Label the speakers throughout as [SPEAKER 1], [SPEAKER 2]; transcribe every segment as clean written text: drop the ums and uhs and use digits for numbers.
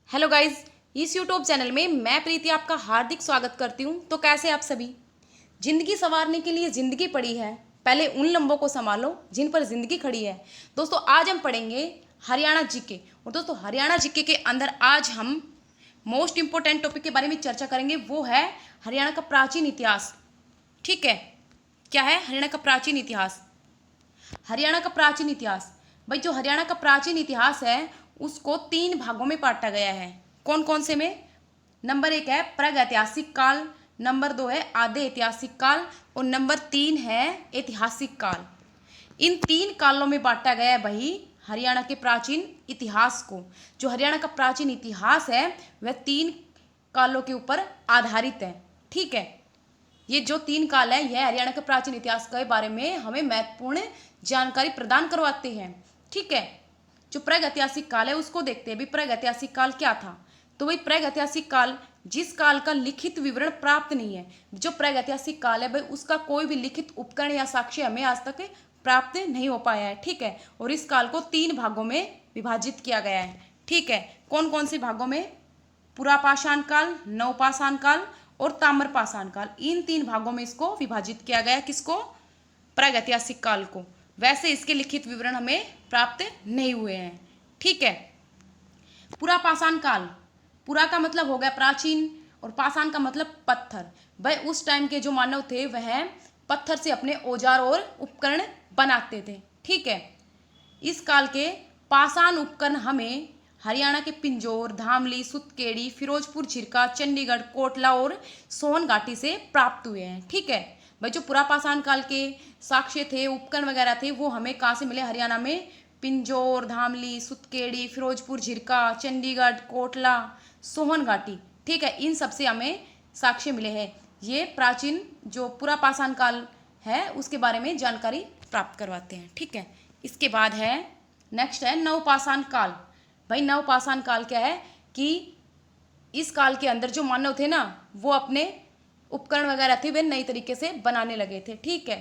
[SPEAKER 1] Hello guys, इस YouTube channel में मैं प्रीति आपका हार्दिक स्वागत करती हूँ। तो कैसे आप सभी? जिंदगी संवारने के लिए जिंदगी पड़ी है, पहले उन लम्बों को संभालो जिन पर जिंदगी खड़ी है। दोस्तों आज हम पढ़ेंगे हरियाणा जीके। और दोस्तों हरियाणा जीके के अंदर आज हम मोस्ट इंपोर्टेंट टॉपिक के बारे में चर्चा करेंगे, वो है हरियाणा का प्राचीन इतिहास। ठीक है, क्या है हरियाणा का प्राचीन इतिहास? हरियाणा का प्राचीन इतिहास, भाई जो हरियाणा का प्राचीन इतिहास है उसको 3 भागों में बांटा गया है। कौन कौन से में? नंबर 1 है प्रागैतिहासिक काल, नंबर 2 है आधे ऐतिहासिक काल और नंबर 3 है ऐतिहासिक काल। इन 3 कालों में बांटा गया है भाई हरियाणा के प्राचीन इतिहास को। जो हरियाणा का प्राचीन इतिहास है वह 3 कालों के ऊपर आधारित है। ठीक है, ये जो 3 काल है यह हरियाणा के प्राचीन इतिहास के बारे में हमें महत्वपूर्ण जानकारी प्रदान करवाते हैं। ठीक है, जो प्रागैतिहासिक काल है उसको देखते हैं। भी प्रागैतिहासिक काल क्या था? तो वही प्रागैतिहासिक काल जिस काल का लिखित विवरण प्राप्त नहीं है। जो प्रागैतिहासिक काल है भाई उसका कोई भी लिखित उपकरण या साक्ष्य हमें आज तक प्राप्त नहीं हो पाया है। ठीक है, और इस काल को 3 भागों में विभाजित किया गया है। ठीक है, कौन कौन से भागों में? पुरापाषाण काल, नवपाषाण काल और ताम्रपाषाण काल। इन 3 भागों में इसको विभाजित किया गया। किसको? प्रागैतिहासिक काल को। वैसे इसके लिखित विवरण हमें प्राप्त नहीं हुए हैं। ठीक है, पुरापाषाण काल, पुरा का मतलब हो गया प्राचीन और पाषाण का मतलब पत्थर। भाई उस टाइम के जो मानव थे वह पत्थर से अपने औजार और उपकरण बनाते थे। ठीक है, इस काल के पाषाण उपकरण हमें हरियाणा के पिंजौर, धामली, सुतकेड़ी, फिरोजपुर झिरका, चंडीगढ़, कोटला और सोहन घाटी से प्राप्त हुए हैं। ठीक है भाई, जो पुरापाषाण काल के साक्ष्य थे, उपकरण वगैरह थे, वो हमें कहाँ से मिले? हरियाणा में पिंजौर, धामली, सुतकेड़ी, फिरोजपुर झिरका, चंडीगढ़, कोटला, सोहन घाटी। ठीक है, इन सब से हमें साक्ष्य मिले हैं। ये प्राचीन जो पुरापाषाण काल है उसके बारे में जानकारी प्राप्त करवाते हैं। ठीक है, इसके बाद है नेक्स्ट है नवपाषाण काल। भाई नवपाषाण काल क्या है कि इस काल के अंदर जो मानव थे ना वो अपने उपकरण वगैरह थे वे नई तरीके से बनाने लगे थे। ठीक है,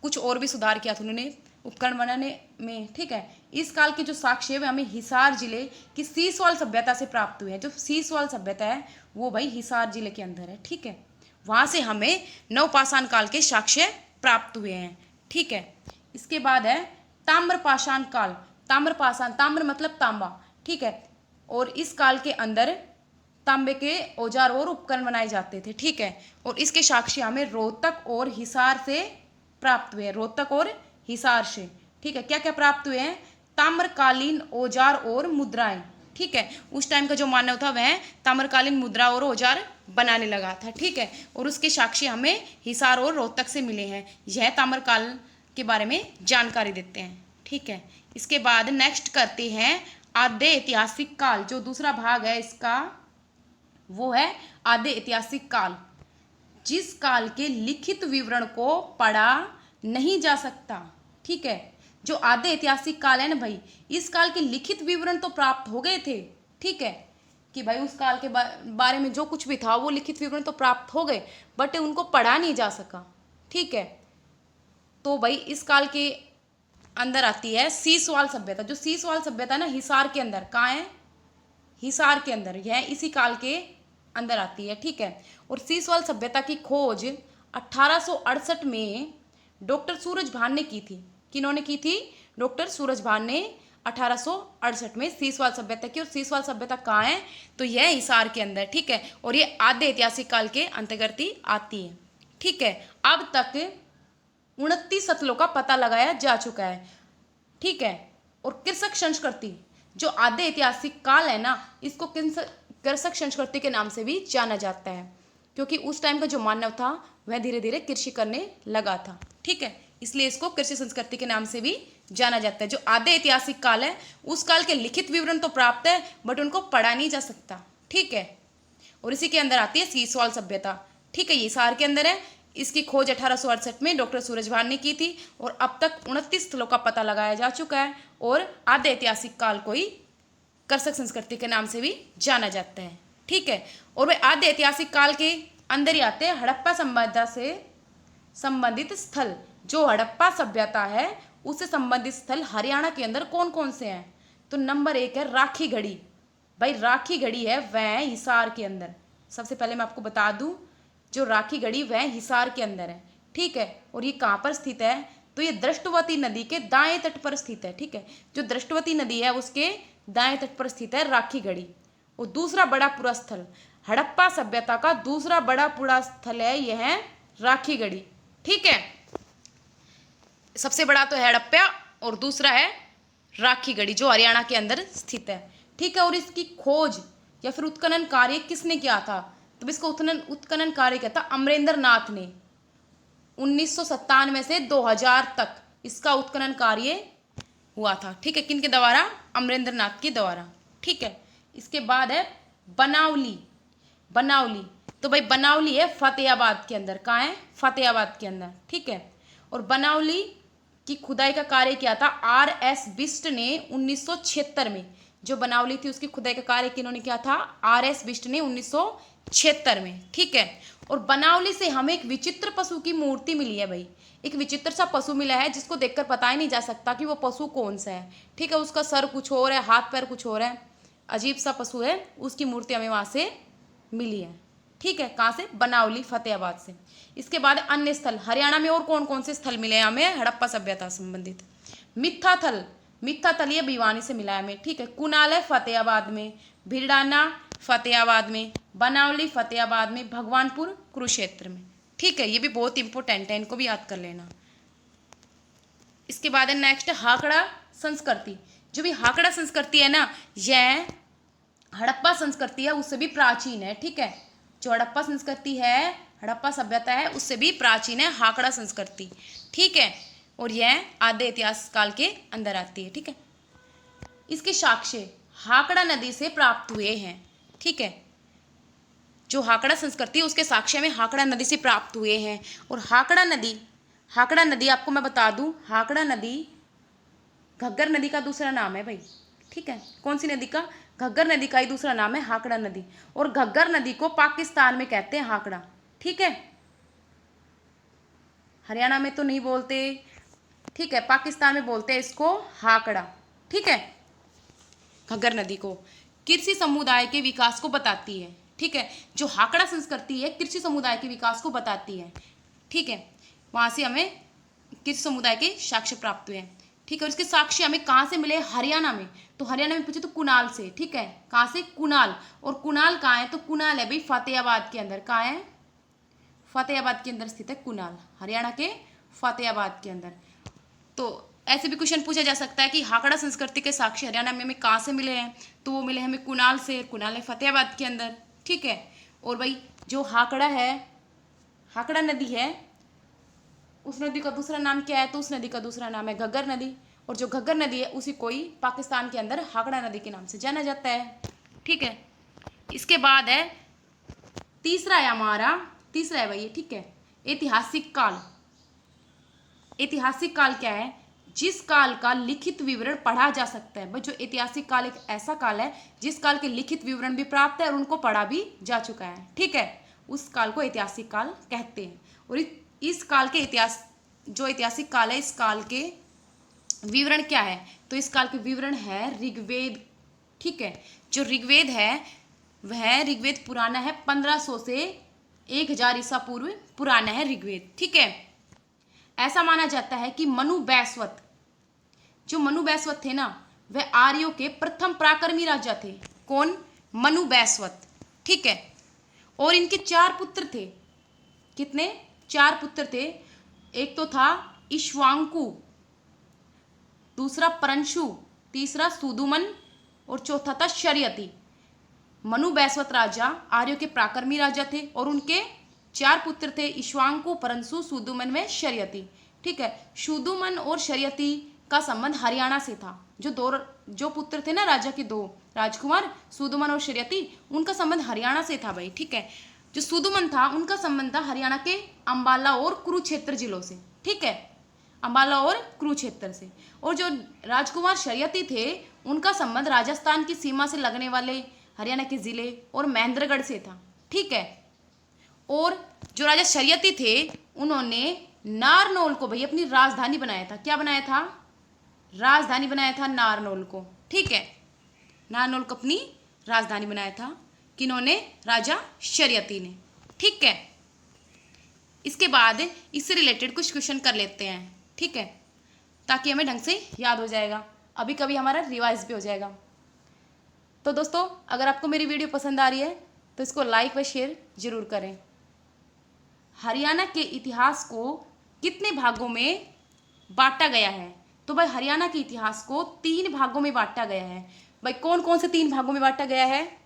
[SPEAKER 1] कुछ और भी सुधार किया था उन्होंने उपकरण बनाने में। ठीक है, इस काल के जो साक्ष्य है वे हमें हिसार जिले की सीसवाल सभ्यता से प्राप्त हुए हैं। जो सीसवाल सभ्यता है वो भाई हिसार जिले के अंदर है। ठीक है, वहां से हमें नवपाषाण काल के साक्ष्य प्राप्त हुए हैं। ठीक है, इसके बाद है ताम्रपाषाण काल। ताम्रपाषाण, ताम्र मतलब तांबा। ठीक है, और इस काल के अंदर तांबे के औजार और उपकरण बनाए जाते थे। ठीक है, और इसके साक्ष्य हमें रोहतक और हिसार से प्राप्त हुए हैं। रोहतक और हिसार से। ठीक है, क्या क्या प्राप्त हुए हैं? ताम्रकालीन औजार और मुद्राएं। ठीक है, उस टाइम का जो मानव था वह ताम्रकालीन मुद्रा और औजार बनाने लगा था। ठीक है, और उसके साक्ष्य हमें हिसार और रोहतक से मिले हैं। यह ताम्रकाल के बारे में जानकारी देते हैं। ठीक है, इसके बाद नेक्स्ट करते हैं आधे ऐतिहासिक काल। जो दूसरा भाग है इसका वो है आधे ऐतिहासिक काल, जिस काल के लिखित विवरण को पढ़ा नहीं जा सकता। ठीक है, जो आधे ऐतिहासिक काल है ना भाई, इस काल के लिखित विवरण तो प्राप्त हो गए थे। ठीक है, कि भाई उस काल के बारे में जो कुछ भी था वो लिखित विवरण तो प्राप्त हो गए, बट उनको पढ़ा नहीं जा सका। ठीक है, तो भाई इस काल के अंदर आती है सीसवाल सभ्यता। जो सीसवाल सभ्यता ना हिसार के अंदर, कहाँ है? हिसार के अंदर, यह इसी काल के अंदर आती है। ठीक है, और सीसवाल सभ्यता की खोज 1868 में डॉक्टर सूरजभान ने की थी। किन्होंने की थी? डॉक्टर सूरजभान ने 1868 में सीसवाल सभ्यता की। और सीसवाल सभ्यता कहाँ है? तो यह हिसार के अंदर। ठीक है, और ये आधे ऐतिहासिक काल के अंतर्गत ही आती है। ठीक है, अब तक 29 स्थलों का पता लगाया जा चुका है। ठीक है, और कृषक संस्कृति जो आधे ऐतिहासिक काल है ना, इसको कृषक संस्कृति के नाम से भी जाना जाता है, क्योंकि उस टाइम का जो मानव था वह धीरे धीरे कृषि करने लगा था। ठीक है, इसलिए इसको कृषि संस्कृति के नाम से भी जाना जाता है। जो आधे ऐतिहासिक काल है उस काल के लिखित विवरण तो प्राप्त है बट उनको पढ़ा नहीं जा सकता। ठीक है, और इसी के अंदर आती है सीसवाल सभ्यता। ठीक है, ये हिसार के अंदर है। इसकी खोज 1868 में डॉक्टर सूरजभान ने की थी और अब तक 29 स्थलों का पता लगाया जा चुका है। और आधे ऐतिहासिक काल को ही कृषक संस्कृति के नाम से भी जाना जाता है। ठीक है, और वे आधे ऐतिहासिक काल के अंदर ही आते हैं हड़प्पा सभ्यता से संबंधित स्थल। जो हड़प्पा सभ्यता है उससे संबंधित स्थल हरियाणा के अंदर कौन कौन से हैं? तो नंबर 1 है राखी गढ़ी। भाई राखी गढ़ी है वह हिसार के अंदर। सबसे पहले मैं आपको बता दूं, जो राखी गढ़ी वह हिसार के अंदर है, ठीक है। और ये कहाँ पर स्थित है, तो ये दृष्टवती नदी के दाएं तट पर स्थित है, ठीक है। जो दृष्टवती नदी है उसके दाएं तट पर स्थित है राखी गढ़ी। और दूसरा बड़ा पुरा स्थल, हड़प्पा सभ्यता का दूसरा बड़ा पुरा स्थल है यह राखी गढ़ी, ठीक है। सबसे बड़ा तो है हड़प्पा और दूसरा है राखी गढ़ी जो हरियाणा के अंदर स्थित है, ठीक है। और इसकी खोज या फिर उत्खनन कार्य किसने किया था, तो इसका उत्खनन कार्य किया था अमरेंद्र नाथ ने। 1997 से 2000 तक इसका उत्खनन कार्य हुआ था, ठीक है। किनके द्वारा, अमरेंद्र नाथ के द्वारा, ठीक है। इसके बाद है बनावली। बनावली तो भाई बनावली है फतेहाबाद के अंदर, कहाँ है, फतेहाबाद के अंदर, ठीक है। और बनावली की खुदाई का कार्य किया था RS बिष्ट ने 1976 में। जो बनावली थी उसकी खुदाई का कार्य किन्होंने किया था, RS बिष्ट ने 1976 में, ठीक है। और बनावली से हमें एक विचित्र पशु की मूर्ति मिली है भाई, एक विचित्र सा पशु मिला है जिसको देखकर पता ही नहीं जा सकता कि वो पशु कौन सा है, ठीक है। उसका सर कुछ और है, हाथ पैर कुछ और है, अजीब सा पशु है, उसकी मूर्ति हमें वहाँ से मिली है, ठीक है। कहाँ से, बनावली फतेहाबाद से। इसके बाद अन्य स्थल, हरियाणा में और कौन कौन से स्थल मिले हैं हमें हड़प्पा सभ्यता संबंधित, मिथ्याथल। मिथ्याथल ये भिवानी से मिला है हमें, ठीक है। कुनाल है फतेहाबाद में, भिड़ाना फतेहाबाद में, बनावली फतेहाबाद में, भगवानपुर कुरुक्षेत्र में, ठीक है। ये भी बहुत इंपॉर्टेंट है, इनको भी याद कर लेना। इसके बाद है नेक्स्ट हाकड़ा संस्कृति। जो भी हाकड़ा संस्कृति है ना, यह हड़प्पा संस्कृति है उससे भी प्राचीन है, ठीक है। जो हड़प्पा संस्कृति है, हड़प्पा सभ्यता है उससे भी प्राचीन है हाकड़ा संस्कृति, ठीक है। और यह आद्य इतिहास काल के अंदर आती है, ठीक है। इसके साक्ष्य हाकड़ा नदी से प्राप्त हुए हैं, ठीक है। जो हाकड़ा संस्कृति है उसके साक्ष्य में हाकड़ा नदी से प्राप्त हुए हैं। और हाकड़ा नदी आपको मैं बता दूं, हाकड़ा नदी घग्गर नदी का दूसरा नाम है भाई, ठीक है। कौन सी नदी का, घग्गर नदी का ही दूसरा नाम है हाकड़ा नदी। और घग्गर नदी को पाकिस्तान में कहते हैं हाकड़ा, ठीक है। हरियाणा में तो नहीं बोलते, ठीक है, पाकिस्तान में बोलते हैं इसको हाकड़ा, ठीक है। घग्गर नदी को कृषि समुदाय के विकास को बताती है, ठीक है। जो हाकड़ा संस्कृति है कृषि समुदाय के विकास को बताती है, ठीक है। वहां से हमें कृषि समुदाय के साक्ष्य प्राप्त हुए हैं, ठीक है। और इसके साक्ष्य हमें कहाँ से मिले, हरियाणा में। तो हरियाणा में पूछे तो कुनाल से, ठीक है। कहाँ से, कुनाल। और कुनाल कहाँ है, तो कुनाल है भाई फतेहाबाद के अंदर, कहाँ है, फतेहाबाद के अंदर स्थित है कुनाल, हरियाणा के फतेहाबाद के अंदर। तो ऐसे भी क्वेश्चन पूछा जा सकता है कि हाकड़ा संस्कृति के साक्ष्य हरियाणा में हमें कहाँ से मिले हैं, तो वो मिले हमें कुनाल से, कुनाल है फतेहाबाद के अंदर, ठीक है। और भाई जो हाकड़ा है, हाकड़ा नदी है, उस नदी का दूसरा नाम क्या है, तो उस नदी का दूसरा नाम है घग्गर नदी। और जो घग्गर नदी है उसी को ही पाकिस्तान के अंदर हाकड़ा नदी के नाम से जाना जाता है, ठीक है। इसके बाद है तीसरा है हमारा, तीसरा है भाई, ठीक है, ऐतिहासिक काल। ऐतिहासिक काल क्या है, जिस काल का लिखित विवरण पढ़ा जा सकता है। भाई जो ऐतिहासिक काल एक ऐसा काल है जिस काल के लिखित विवरण भी प्राप्त है और उनको पढ़ा भी जा चुका है, ठीक है। उस काल को ऐतिहासिक काल कहते हैं। और इस काल के इतिहास, जो ऐतिहासिक काल है, इस काल के विवरण क्या है, तो इस काल के विवरण है ऋग्वेद, ठीक है। जो ऋग्वेद है वह ऋग्वेद पुराना है 1500 से 1000 ईसा पूर्व पुराना है ऋग्वेद, ठीक है। ऐसा माना जाता है कि मनु बैसवत, जो मनु बैसवत थे ना, वह आर्यों के प्रथम पराक्रमी राजा थे। कौन, मनु बैसवत, ठीक है। और इनके 4 पुत्र थे, कितने, 4 पुत्र थे। एक तो था इक्ष्वाकु, दूसरा परंशु, तीसरा सुदुमन और चौथा था शर्यति। मनु बैसवत राजा आर्यों के पराक्रमी राजा थे और उनके 4 पुत्र थे, इक्ष्वाकु, परंशु, सुदुमन व शर्यति, ठीक है। सुदुमन और शर्यति का संबंध हरियाणा से था। जो पुत्र थे ना राजा के 2 राजकुमार, सुदुमन और शर्यति, उनका संबंध हरियाणा से था भाई, ठीक है। जो सुदुमन था उनका संबंध था हरियाणा के अंबाला और कुरुक्षेत्र जिलों से, ठीक है, अंबाला और कुरुक्षेत्र से। और जो राजकुमार शर्यति थे उनका संबंध राजस्थान की सीमा से लगने वाले हरियाणा के जिले और महेंद्रगढ़ से था, ठीक है। और जो राजा शर्यति थे उन्होंने नारनौल को भाई अपनी राजधानी बनाया था। क्या बनाया था, राजधानी बनाया था नारनौल को, ठीक है। नारनौल को अपनी राजधानी बनाया था? किन्होंने? राजा शर्यती ने। ठीक है, इसके बाद इससे रिलेटेड कुछ क्वेश्चन कर लेते हैं, ठीक है, ताकि हमें ढंग से याद हो जाएगा, अभी कभी हमारा रिवाइज भी हो जाएगा। तो दोस्तों, अगर आपको मेरी वीडियो पसंद आ रही है तो इसको लाइक व शेयर जरूर करें। हरियाणा के इतिहास को कितने भागों में बांटा गया है? तो भाई हरियाणा के इतिहास को 3 भागों में बांटा गया है। भाई कौन कौन से 3 भागों में बांटा गया है?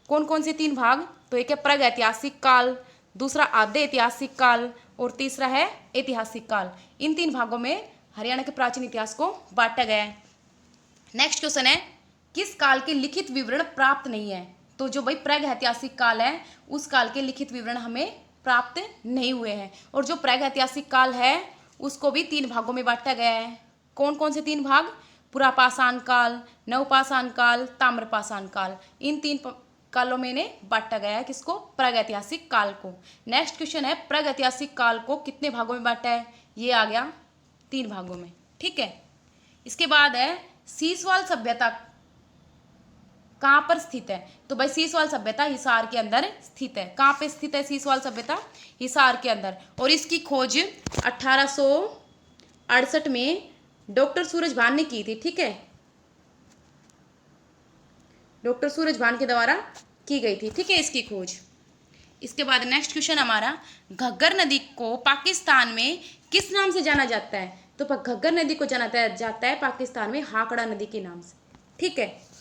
[SPEAKER 1] कौन कौन से 3 भाग? तो एक है प्रागैतिहासिक काल, दूसरा आद्य ऐतिहासिक काल और तीसरा है ऐतिहासिक काल। इन 3 भागों में हरियाणा के प्राचीन इतिहास को बांटा गया है। नेक्स्ट क्वेश्चन है, किस काल के लिखित विवरण प्राप्त नहीं है? तो जो भाई प्रागैतिहासिक काल है उस काल के लिखित विवरण हमें प्राप्त नहीं हुए हैं। और जो प्रागैतिहासिक काल है उसको भी 3 भागों में बांटा गया है। कौन कौन से 3 भाग? पुरापाषाण काल, नवपाषाण काल, ताम्रपाषाण काल। इन 3 कालों में इन्हें बांटा गया है। किसको? प्रागैतिहासिक काल को। नेक्स्ट क्वेश्चन है, प्रागैतिहासिक काल को कितने भागों में बांटा है? ये आ गया 3 भागों में। ठीक है, इसके बाद है सीसवाल सभ्यता कहाँ पर स्थित है? तो भाई सीसवाल सभ्यता हिसार के अंदर स्थित है। कहाँ पे स्थित है सीसवाल सभ्यता? हिसार के अंदर। और इसकी खोज 1868 में डॉक्टर सूरजभान ने की थी। ठीक है, डॉक्टर सूरजभान के द्वारा की गई थी। ठीक है, इसकी खोज। इसके बाद नेक्स्ट क्वेश्चन हमारा, घग्गर नदी को पाकिस्तान में किस नाम से जाना जाता है? तो घग्गर नदी को जाना जाता है पाकिस्तान में हाकड़ा नदी के नाम से। ठीक है,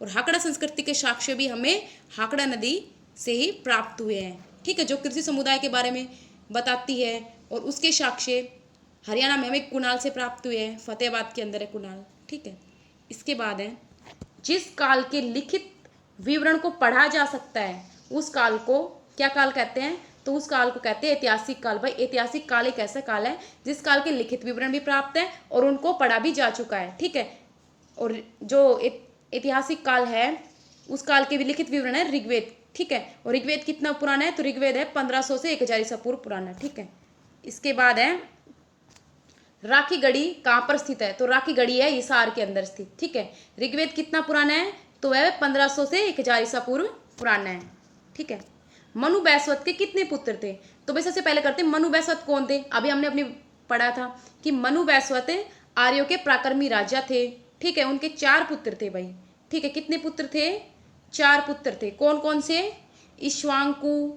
[SPEAKER 1] और हाकड़ा संस्कृति के साक्ष्य भी हमें हाकड़ा नदी से ही प्राप्त हुए हैं। ठीक है, जो कृषि समुदाय के बारे में बताती है। और उसके साक्ष्य हरियाणा में हमें कुणाल से प्राप्त हुए हैं, फतेहाबाद के अंदर है कुणाल। ठीक है, इसके बाद है, जिस काल के लिखित विवरण को पढ़ा जा सकता है उस काल को क्या काल कहते हैं? तो उस काल को कहते हैं ऐतिहासिक काल। भाई ऐतिहासिक काल एक ऐसा काल है जिस काल के लिखित विवरण भी प्राप्त है और उनको पढ़ा भी जा चुका है। ठीक है, और जो ऐतिहासिक काल है उस काल के भी लिखित विवरण है ऋग्वेद। ठीक है, और ऋग्वेद कितना पुराना है? तो ऋग्वेद है 1500 से 1000 ईसा पूर्व पुराना। ठीक है, इसके बाद है, राखी गढ़ी कहाँ पर स्थित है? तो राखी गढ़ी है हिसार के अंदर स्थित। ठीक है, ऋग्वेद कितना पुराना है? तो वह 1500 से 1000 ईसा पूर्व पुराना है। ठीक है, मनु बैसवत के कितने पुत्र थे? तो भाई सबसे पहले करते हैं, मनु बैसवत कौन थे? अभी हमने अपनी पढ़ा था कि मनु बैसवत आर्यों के पराक्रमी राजा थे। ठीक है, उनके 4 पुत्र थे भाई। ठीक है, कितने पुत्र थे? 4 पुत्र थे। कौन कौन से? इक्ष्वाकु,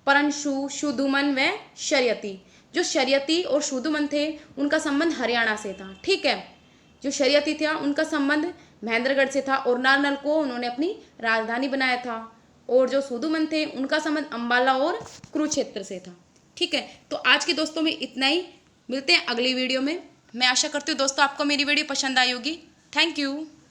[SPEAKER 1] परंशु, शुदुमन व शर्यती। जो शर्यती और शुदुमन थे उनका संबंध हरियाणा से था। ठीक है, जो शर्यती था उनका संबंध महेंद्रगढ़ से था और नारनल को उन्होंने अपनी राजधानी बनाया था। और जो शुदुमन थे उनका संबंध अंबाला और कुरुक्षेत्र से था। ठीक है, तो आज के दोस्तों में इतना ही। मिलते हैं अगली वीडियो में। मैं आशा करती हूँ दोस्तों आपको मेरी वीडियो पसंद आई होगी। Thank you.